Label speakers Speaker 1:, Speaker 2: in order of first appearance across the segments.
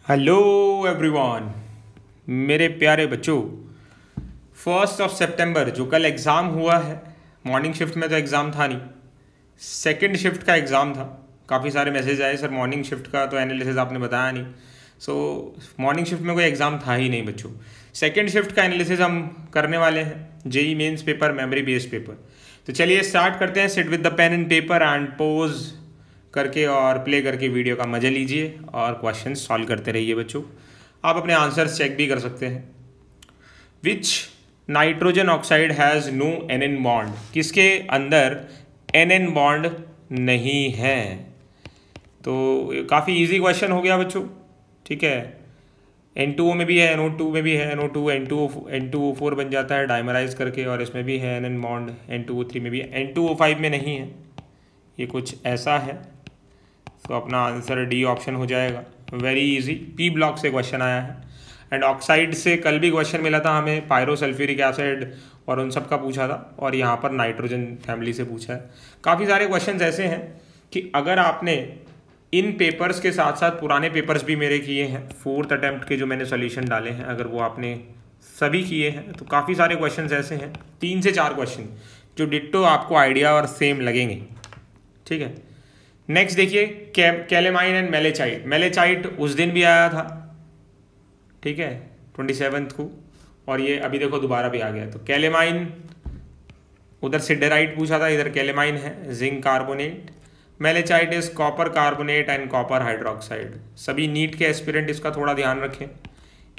Speaker 1: Hello everyone, मेरे प्यारे बच्चों। 1 सितंबर जो कल एग्ज़ाम हुआ है, मॉर्निंग शिफ्ट में तो एग्ज़ाम था नहीं, सेकंड शिफ्ट का एग्ज़ाम था। काफ़ी सारे मैसेज आए, सर मॉर्निंग शिफ्ट का तो एनालिसिस आपने बताया नहीं। सो मॉर्निंग शिफ्ट में कोई एग्ज़ाम था ही नहीं बच्चों। सेकंड शिफ्ट का एनालिसिस हम करने वाले हैं, JEE mains paper, memory based paper. तो चलिए स्टार्ट करते हैं। Sit with the pen and paper and pause करके और प्ले करके वीडियो का मजा लीजिए और क्वेश्चन सॉल्व करते रहिए बच्चों। आप अपने आंसर्स चेक भी कर सकते हैं। Which nitrogen oxide has no N bond? किसके अंदर एन बॉन्ड नहीं है? तो काफ़ी इजी क्वेश्चन हो गया बच्चों, ठीक है। N2O में भी है, NO2 में भी है, NO2 N2O4 बन जाता है डाइमराइज करके, और इसमें भी है एन बॉन्ड। N2O3 में भी है, N2O5 में नहीं है। ये कुछ ऐसा है। तो अपना आंसर डी ऑप्शन हो जाएगा। वेरी इजी, पी ब्लॉक से क्वेश्चन आया है। एंड ऑक्साइड से कल भी क्वेश्चन मिला था हमें, पायरोसल्फ्यूरिक एसिड और उन सब का पूछा था, और यहाँ पर नाइट्रोजन फैमिली से पूछा है। काफ़ी सारे क्वेश्चंस ऐसे हैं कि अगर आपने इन पेपर्स के साथ साथ पुराने पेपर्स भी मेरे किए हैं, 4th अटेम्प्ट के जो मैंने सोल्यूशन डाले हैं, अगर वो आपने सभी किए हैं तो काफ़ी सारे क्वेश्चंस ऐसे हैं, 3 से 4 क्वेश्चन जो डिट्टो आपको आइडिया और सेम लगेंगे, ठीक है। नेक्स्ट देखिए, कैलेमाइन एंड मेलेचाइट। मेलेचाइट उस दिन भी आया था, ठीक है, 27 को, और ये अभी देखो दोबारा भी आ गया। तो कैलेमाइन उधर सिडेराइट पूछा था, इधर कैलेमाइन है, zinc carbonate. Malachite is copper carbonate and copper hydroxide. सभी नीट के एस्पिरेंट इसका थोड़ा ध्यान रखें,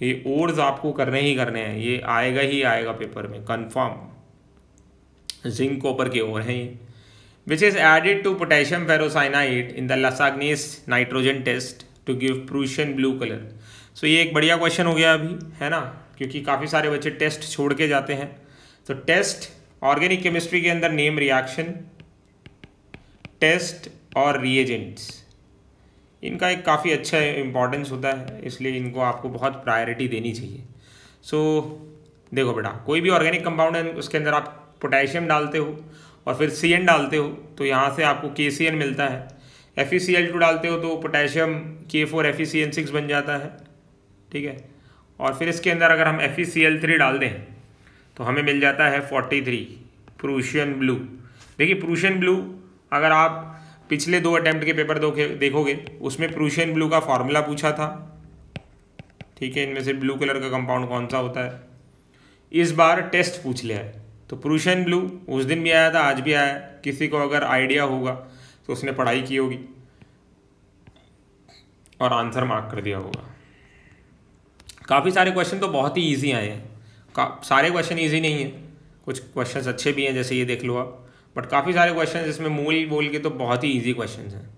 Speaker 1: ये ओर्स आपको करने ही करने हैं, ये आएगा ही आएगा पेपर में कंफर्म। जिंक कॉपर के ओर हैं ये। Which is added to potassium ferrocyanide in the Lasagne's nitrogen test to give Prussian blue color. So ये एक बढ़िया क्वेश्चन हो गया अभी, है ना, क्योंकि काफ़ी सारे बच्चे टेस्ट छोड़ के जाते हैं। तो टेस्ट ऑर्गेनिक केमिस्ट्री के अंदर नेम रिएक्शन, टेस्ट और रिएजेंट्स, इनका एक काफ़ी अच्छा इंपॉर्टेंस होता है, इसलिए इनको आपको बहुत प्रायोरिटी देनी चाहिए। सो देखो बेटा, कोई भी ऑर्गेनिक कंपाउंड है उसके अंदर आप पोटेशियम डालते हो और फिर CN डालते हो, तो यहाँ से आपको KCN मिलता है। FeCl2 डालते हो तो पोटेशियम K4 FeCN6 बन जाता है, ठीक है। और फिर इसके अंदर अगर हम FeCl3 डाल दें तो हमें मिल जाता है 43 प्रूशियन ब्लू। देखिए प्रूशियन ब्लू, अगर आप पिछले 2 अटेम्प्ट के पेपर देखोगे उसमें प्रूशियन ब्लू का फॉर्मूला पूछा था, ठीक है। इनमें से ब्लू कलर का कंपाउंड कौन सा होता है, इस बार टेस्ट पूछ लिया है। तो प्रूशियन ब्लू उस दिन भी आया था, आज भी आया है। किसी को अगर आइडिया होगा तो उसने पढ़ाई की होगी और आंसर मार्क कर दिया होगा। काफ़ी सारे क्वेश्चन तो बहुत ही इजी आए हैं, सारे क्वेश्चन इजी नहीं है, कुछ क्वेश्चंस अच्छे भी हैं, जैसे ये देख लो आप, बट काफ़ी सारे क्वेश्चन इसमें मूल बोल के तो बहुत ही ईजी क्वेश्चन हैं।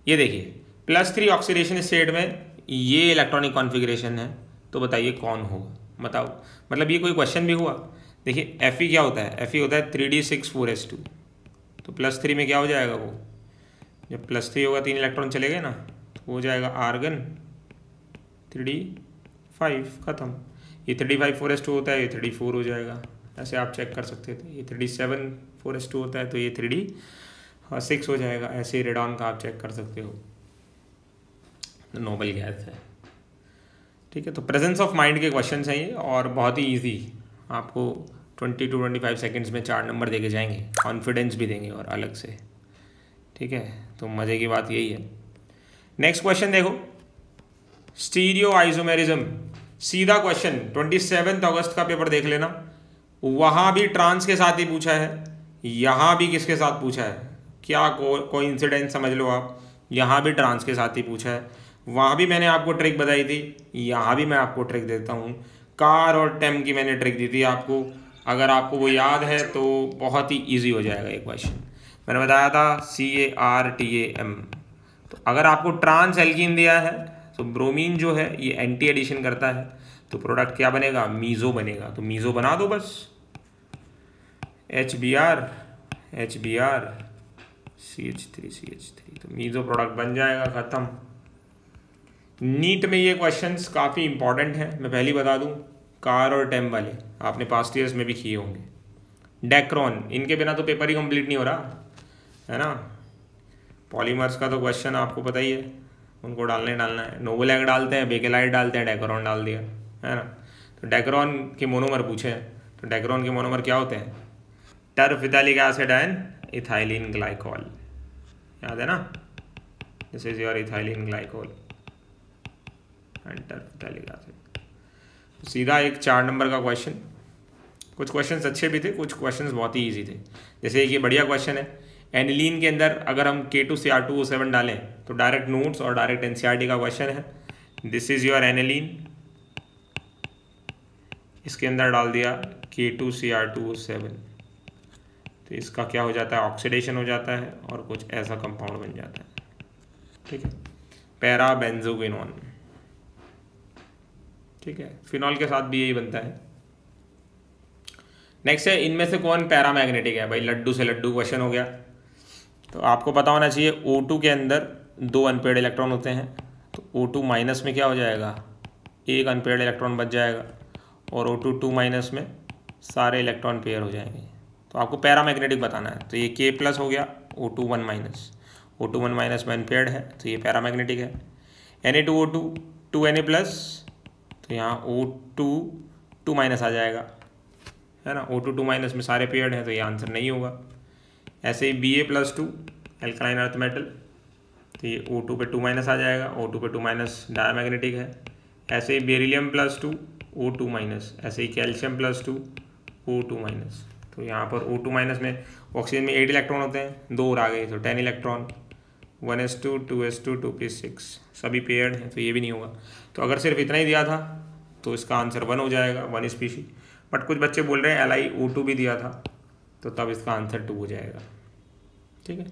Speaker 1: ये देखिए, +3 ऑक्सीडेशन स्टेट में ये इलेक्ट्रॉनिक कॉन्फ़िगरेशन है, तो बताइए कौन होगा, बताओ। मतलब ये कोई क्वेश्चन भी हुआ। देखिए Fe क्या होता है, Fe होता है 3d6 4s2, तो +3 में क्या हो जाएगा, वो जब +3 होगा 3 इलेक्ट्रॉन चले गए ना, तो हो जाएगा आर्गन 3d5, ख़त्म। ये 3d5 4s2 होता है, ये 3d4 हो जाएगा, ऐसे आप चेक कर सकते थे। ये 3d7 4s2 होता है तो ये 3d6 हो जाएगा, ऐसे रेडॉन का आप चेक कर सकते हो, नोबल गैस है, ठीक है। तो प्रेजेंस ऑफ माइंड के क्वेश्चन हैं ये, और बहुत ही ईजी, आपको 20 to 25 सेकेंड्स में 4 नंबर दे के जाएंगे, कॉन्फिडेंस भी देंगे और अलग से, ठीक है। तो मज़े की बात यही है। नेक्स्ट क्वेश्चन देखो, स्टीरियो आइसोमेरिज्म, सीधा क्वेश्चन, 27 अगस्त का पेपर देख लेना, वहाँ भी ट्रांस के साथ ही पूछा है, यहाँ भी किसके साथ पूछा है, क्या कोइंसिडेंस समझ लो आप, यहाँ भी ट्रांस के साथ ही पूछा है। वहाँ भी मैंने आपको ट्रिक बताई थी, यहाँ भी मैं आपको ट्रिक देता हूँ। कार और टेम की मैंने ट्रिक दी थी आपको, अगर आपको वो याद है तो बहुत ही इजी हो जाएगा ये क्वेश्चन। मैंने बताया था CARTAM, तो अगर आपको ट्रांस एल्कीन दिया है तो ब्रोमीन जो है ये एंटी एडिशन करता है, तो प्रोडक्ट क्या बनेगा, मीज़ो बनेगा। तो मीज़ो बना दो बस, HBr CH3 तो मीज़ो प्रोडक्ट बन जाएगा, ख़त्म। नीट में ये क्वेश्चंस काफ़ी इंपॉर्टेंट हैं, मैं पहले बता दूं, कार और टेम वाले आपने पास्ट ईयर्स में भी किए होंगे। डेक्रोन, इनके बिना तो पेपर ही कंप्लीट नहीं हो रहा है ना। पॉलीमर्स का तो क्वेश्चन आपको पता ही है, उनको डालना है। नोवोलैक डालते हैं, बेकेलाइट डालते हैं, डेक्रोन डाल दिया, है ना। तो डेक्रोन के मोनोमर पूछे हैं, तो डेक्रोन के मोनोमर क्या होते हैं? Terephthalic acid and ethylene glycol, याद है ना, this is your ethylene glycol and terephthalic acid. सीधा एक 4 नंबर का क्वेश्चन। कुछ क्वेश्चंस अच्छे भी थे, कुछ क्वेश्चंस बहुत ही इजी थे। जैसे एक ये बढ़िया क्वेश्चन है, एनिलीन के अंदर अगर हम K2Cr2O7 डालें तो डायरेक्ट नोट्स और डायरेक्ट एनसीईआरटी का क्वेश्चन है। दिस इज योर एनिलीन, इसके अंदर डाल दिया K2Cr2O7, तो इसका क्या हो जाता है? ऑक्सीडेशन हो जाता है और कुछ ऐसा कंपाउंड बन जाता है, ठीक है, पैरा बेंजोक्विनोन, ठीक है। फिनॉल के साथ भी यही बनता है। नेक्स्ट है, इनमें से कौन पैरामैग्नेटिक है? भाई लड्डू से लड्डू क्वेश्चन हो गया। तो आपको पता होना चाहिए O2 के अंदर 2 अनपेयर्ड इलेक्ट्रॉन होते हैं, तो O2 माइनस में क्या हो जाएगा? 1 अनपेयर्ड इलेक्ट्रॉन बच जाएगा, और O2 2 माइनस में सारे इलेक्ट्रॉन पेयर हो जाएंगे। तो आपको पैरामैग्नेटिक बताना है। तो ये K प्लस हो गया, O2 1 माइनस, O2 1 माइनस में अनपेयर्ड है, तो ये पैरामैग्नेटिक है। Na2O2 2Na प्लस, तो यहाँ O2 2 माइनस आ जाएगा, है ना। O2 2 माइनस में सारे पेयर्ड हैं, तो ये आंसर नहीं होगा। ऐसे ही Ba+2 एल्कलाइन अर्थ मेटल, तो ये O2 पे 2 माइनस आ जाएगा, O2 पे 2 माइनस डायमैग्नेटिक है। ऐसे ही बेरिलियम+2 O2 माइनस, ऐसे ही कैल्शियम+2 O2 माइनस। तो यहाँ पर O2 माइनस में ऑक्सीजन में 8 इलेक्ट्रॉन होते हैं, 2 और आ गए, तो 10 इलेक्ट्रॉन, 1s2 2s2 2p6 सभी पेयर्ड हैं, तो ये भी नहीं होगा। तो अगर सिर्फ इतना ही दिया था तो इसका आंसर 1 हो जाएगा, 1 स्पीशी। बट कुछ बच्चे बोल रहे हैं LiO2 भी दिया था, तो तब इसका आंसर 2 हो जाएगा, ठीक है।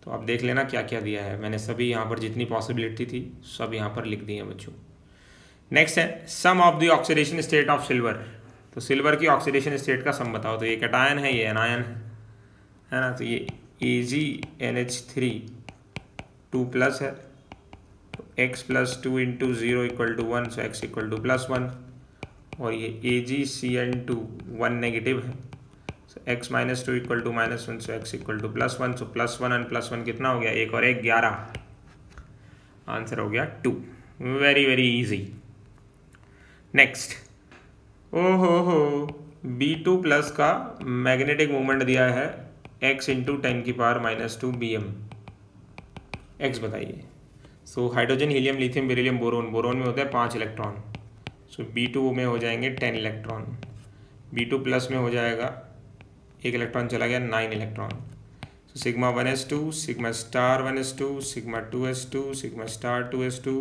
Speaker 1: तो आप देख लेना क्या क्या दिया है, मैंने सभी यहाँ पर जितनी पॉसिबिलिटी थी सब यहाँ पर लिख दी है बच्चों। नेक्स्ट है, sum of the oxidation state of silver. तो सिल्वर की ऑक्सीडेशन स्टेट का सम बताओ। तो ये कैटायन है, ये एनायन है ना। तो ये AgNH3 2 प्लस है, तो x+2 × 0 = 1, सो x = +1, और ये AgCN2 1 नेगेटिव है, सो x - 2 = -1, सो x = +1, सो +1 और +1 कितना हो गया? 1 और 1 11, आंसर हो गया 2। Very very easy. नेक्स्ट, ओहो B2+ का मैग्नेटिक मोमेंट दिया है x × 10⁻⁻2 bm। x बताइए। So hydrogen, helium, lithium, beryllium, boron. Boron में होते हैं 5 इलेक्ट्रॉन, सो B2 में हो जाएंगे 10 इलेक्ट्रॉन, B2+ में हो जाएगा 1 इलेक्ट्रॉन चला गया, 9 इलेक्ट्रॉन। सो σ1s2 σ*1s2 σ2s2 σ*2s2,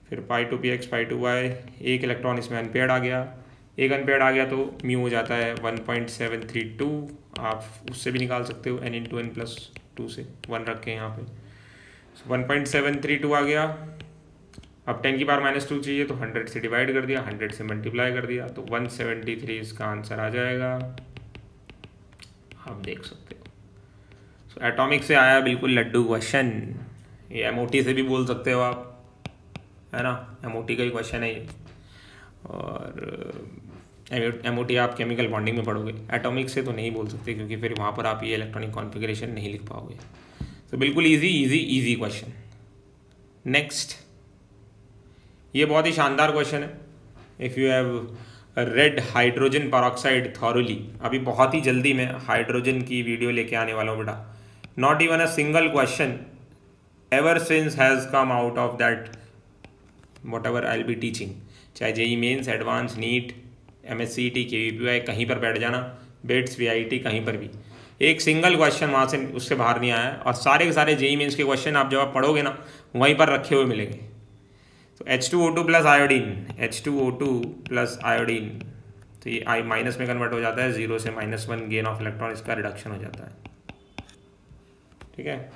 Speaker 1: फिर π2px π2y, 1 इलेक्ट्रॉन इसमें अनपेयर्ड आ गया। 1 अनपेयर्ड आ गया तो म्यू हो जाता है 1.732, आप उससे भी निकाल सकते हो, n × n+2 से 1 रख के यहाँ पे। सो 1.732 आ गया। अब 10⁻⁻2 चाहिए, तो 100 से डिवाइड कर दिया, 100 से मल्टीप्लाई कर दिया, तो 173 इसका आंसर आ जाएगा, आप देख सकते हो। सो एटॉमिक से आया बिल्कुल लड्डू क्वेश्चन। ये MOT से भी बोल सकते हो आप, है ना, MOT का ही क्वेश्चन है ये। और MOT आप केमिकल बॉन्डिंग में पढ़ोगे, एटॉमिक से तो नहीं बोल सकते, क्योंकि फिर वहाँ पर आप ये इलेक्ट्रॉनिक कॉन्फ़िगरेशन नहीं लिख पाओगे। तो बिल्कुल इजी क्वेश्चन। नेक्स्ट, ये बहुत ही शानदार क्वेश्चन है। If you have read hydrogen peroxide thoroughly, अभी बहुत ही जल्दी मैं हाइड्रोजन की वीडियो लेके आने वाला हूँ बेटा। Not even a single question ever since has come out of that whatever I will be teaching, चाहे JEE mains, advance, NEET, MSCT, KVPY, कहीं पर बैठ जाना, बेट्स, VIT, कहीं पर भी एक सिंगल क्वेश्चन वहाँ से उससे बाहर नहीं आया है। और सारे के सारे JEE मेंस के क्वेश्चन आप जब आप पढ़ोगे ना, वहीं पर रखे हुए मिलेंगे। तो H2O2 + आयोडीन, H2O2 + आयोडीन, तो ये I- में कन्वर्ट हो जाता है, 0 से -1 गेन ऑफ इलेक्ट्रॉन, इसका रिडक्शन हो जाता है, ठीक है।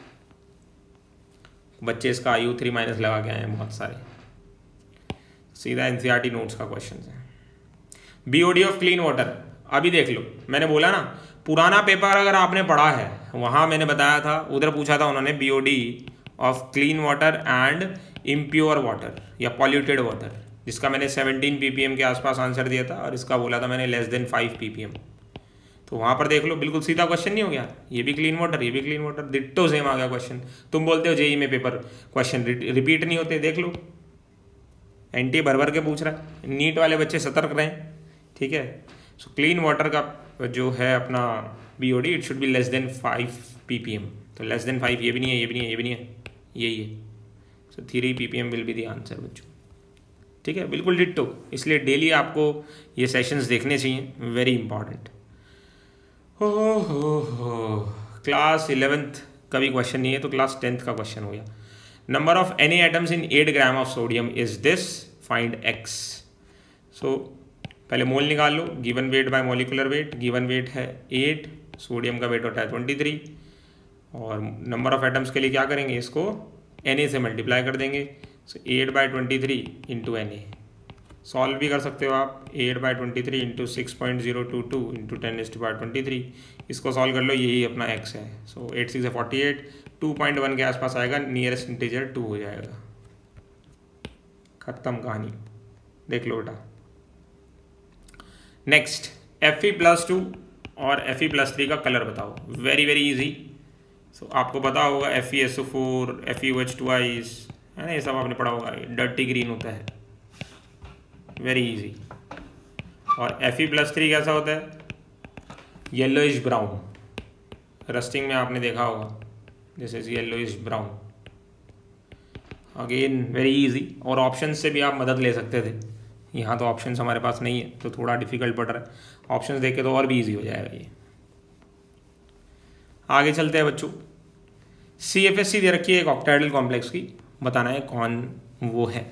Speaker 1: बच्चे इसका IU3- लगा के आए हैं बहुत सारे। सीधा NCERT नोट्स का क्वेश्चन है। BOD ऑफ क्लीन वाटर, अभी देख लो, मैंने बोला ना, पुराना पेपर अगर आपने पढ़ा है, वहाँ मैंने बताया था, उधर पूछा था उन्होंने BOD of clean water and impure water या पॉल्यूटेड वाटर, जिसका मैंने 17 ppm के आसपास आंसर दिया था, और इसका बोला था मैंने less than 5 ppm। तो वहाँ पर देख लो, बिल्कुल सीधा क्वेश्चन नहीं हो गया, ये भी क्लीन वाटर, ये भी क्लीन वाटर, डिट्टो सेम आ गया क्वेश्चन। तुम बोलते हो जेई में पेपर क्वेश्चन रिपीट नहीं होते, देख लो एनटी भर भर के पूछ रहा है। नीट वाले बच्चे सतर्क रहें, ठीक है। सो क्लीन वाटर का जो है अपना BOD, it should be less than 5 ppm। तो लेस देन 5 ये भी नहीं है, ये भी नहीं है, ये भी नहीं है, यही है। सो 3 ppm will be the answer बच्चों, ठीक है, बिल्कुल डिट्टो। इसलिए डेली आपको ये सेशंस देखने चाहिए, वेरी इंपॉर्टेंट। हो क्लास 11th का भी क्वेश्चन नहीं है, तो क्लास 10th का क्वेश्चन हो गया। Number of any atoms in 8 gram of sodium is this, find X. So पहले मोल निकाल लो, given weight by molecular weight. Given weight है 8, सोडियम का वेट होता है 23, और नंबर ऑफ एटम्स के लिए क्या करेंगे, इसको Na से मल्टीप्लाई कर देंगे। सो 8/23 इंटू Na। सॉल्व भी कर सकते हो आप, 8/23 इंटू 6.022 इंटू 10⁻23। इसको सॉल्व कर लो, यही अपना x है। सो 8 6 48, 2.1 के आसपास आएगा, नियरेस्ट इंटीजर 2 हो जाएगा। खत्म कहानी, देख लो बेटा। नेक्स्ट Fe+2 और Fe+3 का कलर बताओ, वेरी वेरी इजी। सो आपको पता होगा FeSO4, FeOH2 है ना, ये सब आपने पढ़ा होगा। डर्टी ग्रीन होता है, वेरी इजी। और Fe+3 कैसा होता है, येलोइश ब्राउन। रस्टिंग में आपने देखा होगा, this is yellowish brown. Again very easy, और ऑप्शन से भी आप मदद ले सकते थे। यहाँ तो ऑप्शंस हमारे पास नहीं है, तो थोड़ा डिफिकल्ट पड़ रहा है। ऑप्शंस देखे तो और भी इजी हो जाएगा ये। आगे चलते हैं बच्चों। CFSC दे रखी है एक ऑक्टाहेड्रल कॉम्प्लेक्स की, बताना है कौन वो है।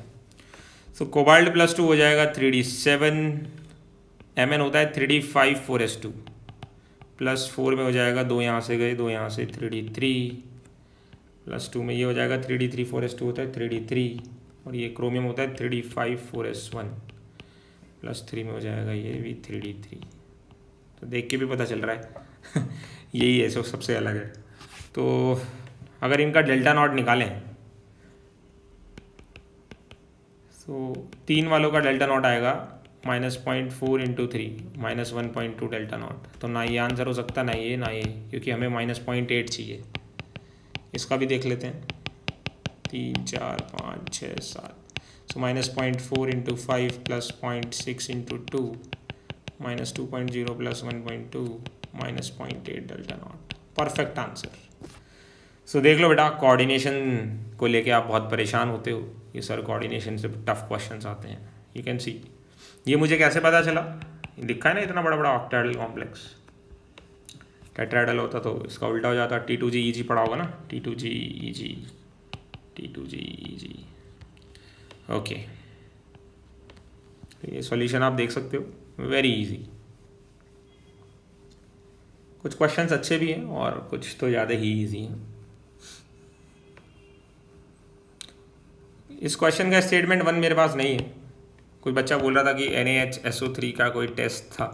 Speaker 1: सो कोबाल्ट+2 हो जाएगा 3d7, Mn होता है 3d5 4s2, +4 में हो जाएगा 2 यहाँ से गए, 2 यहाँ से 3d3, +2 में ये हो जाएगा 3d3 4s2 होता है 3d3, और ये क्रोमियम होता है 3d5 4s1, +3 में हो जाएगा ये भी 3d3। तो देख के भी पता चल रहा है यही है, सबसे अलग है। तो अगर इनका डेल्टा नॉट निकालें, तो 3 वालों का डेल्टा नॉट आएगा -0.4 इंटू 3, -1.2 डेल्टा नॉट। तो ना ये आंसर हो सकता, ना ये, ना ये, क्योंकि हमें -0.8 चाहिए। इसका भी देख लेते हैं, 3 4 5 6 7। So -0.4 into 5 + 0.6 into 2, -2.0 + 1.2, -0.8 delta nought. Perfect answer. So देख लो बेटा, कोऑर्डिनेशन को लेके आप बहुत परेशान होते हो, ये सर कोऑर्डिनेशन से टफ क्वेश्चंस आते हैं। यू कैन सी, ये मुझे कैसे पता चला, दिखा है ना इतना बड़ा बड़ा ऑक्टाहेड्रल कॉम्प्लेक्स। टेट्राहेड्रल होता तो इसका उल्टा हो जाता, T2G पढ़ा होगा ना, T2G। ओके, ये सॉल्यूशन आप देख सकते हो, वेरी इजी। कुछ क्वेश्चंस अच्छे भी हैं और कुछ तो ज़्यादा ही इजी हैं। इस क्वेश्चन का स्टेटमेंट 1 मेरे पास नहीं है। कोई बच्चा बोल रहा था कि NaHSO3 का कोई टेस्ट था,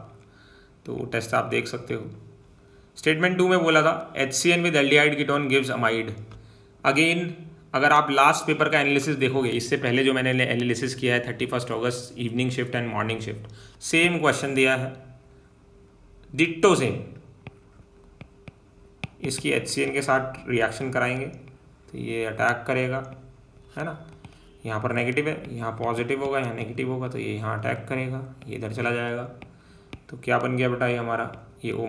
Speaker 1: तो वो टेस्ट आप देख सकते हो। स्टेटमेंट 2 में बोला था HCN with aldehyde ketone gives amide. Again अगर आप लास्ट पेपर का एनालिसिस देखोगे, इससे पहले जो मैंने एनालिसिस किया है 31 अगस्त, evening shift and morning shift, same question दिया है, डिट्टो सेम। इसकी HCN के साथ रिएक्शन कराएंगे तो ये अटैक करेगा, है ना। यहाँ पर नेगेटिव है, यहाँ पॉजिटिव होगा, यहाँ नेगेटिव होगा, तो ये यहाँ अटैक करेगा, ये इधर चला जाएगा। तो क्या बन गया बेटा, ये हमारा ये O-,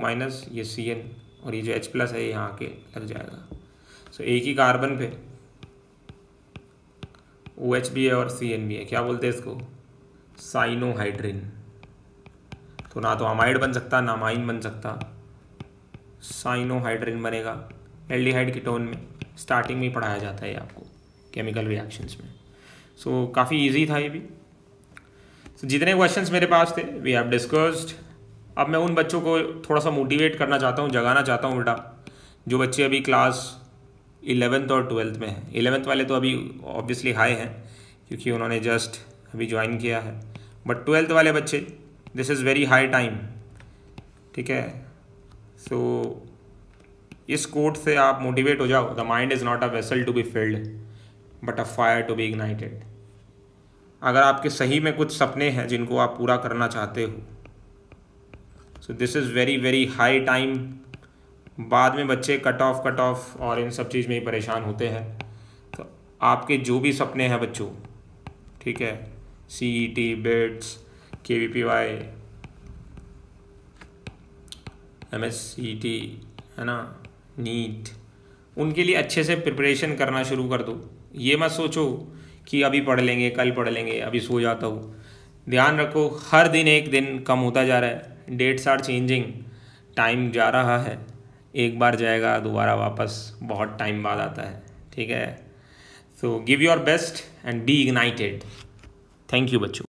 Speaker 1: ये CN, और ये जो H+ है ये यहाँ आके लग जाएगा। सो एक ही कार्बन पे OH भी है और CN भी है, क्या बोलते हैं इसको, साइनोहाइड्रिन। तो ना तो अमाइड बन सकता, ना अमाइन बन सकता, साइनोहाइड्रिन बनेगा। एल्डिहाइड कीटोन में स्टार्टिंग में पढ़ाया जाता है आपको केमिकल रिएक्शंस में। सो काफ़ी इजी था ये भी। so, जितने क्वेश्चंस मेरे पास थे वी हैव डिस्कस्ड। अब मैं उन बच्चों को थोड़ा सा मोटिवेट करना चाहता हूँ, जगाना चाहता हूँ बेटा, जो बच्चे अभी क्लास 11th और 12th में हैं। 11th वाले तो अभी ऑब्वियसली हाई हैं क्योंकि उन्होंने जस्ट अभी ज्वाइन किया है, बट 12th वाले बच्चे, this is very high time, ठीक है। सो इस कोट से आप मोटिवेट हो जाओ, the mind is not a vessel to be filled but a fire to be ignited. अगर आपके सही में कुछ सपने हैं जिनको आप पूरा करना चाहते हो, so this is very very high time. बाद में बच्चे कट ऑफ और इन सब चीज़ में ही परेशान होते हैं। तो आपके जो भी सपने हैं बच्चों, ठीक है, CET, बिट्स, KVPY, MSCET, है ना, नीट, उनके लिए अच्छे से प्रिपरेशन करना शुरू कर दो। ये मत सोचो कि अभी पढ़ लेंगे, कल पढ़ लेंगे, अभी सो जाता हूँ। ध्यान रखो, हर दिन एक दिन कम होता जा रहा है, डेट्स आर चेंजिंग, टाइम जा रहा है, एक बार जाएगा दोबारा वापस बहुत टाइम बाद आता है, ठीक है। So give your best and be ignited. Thank you बच्चों।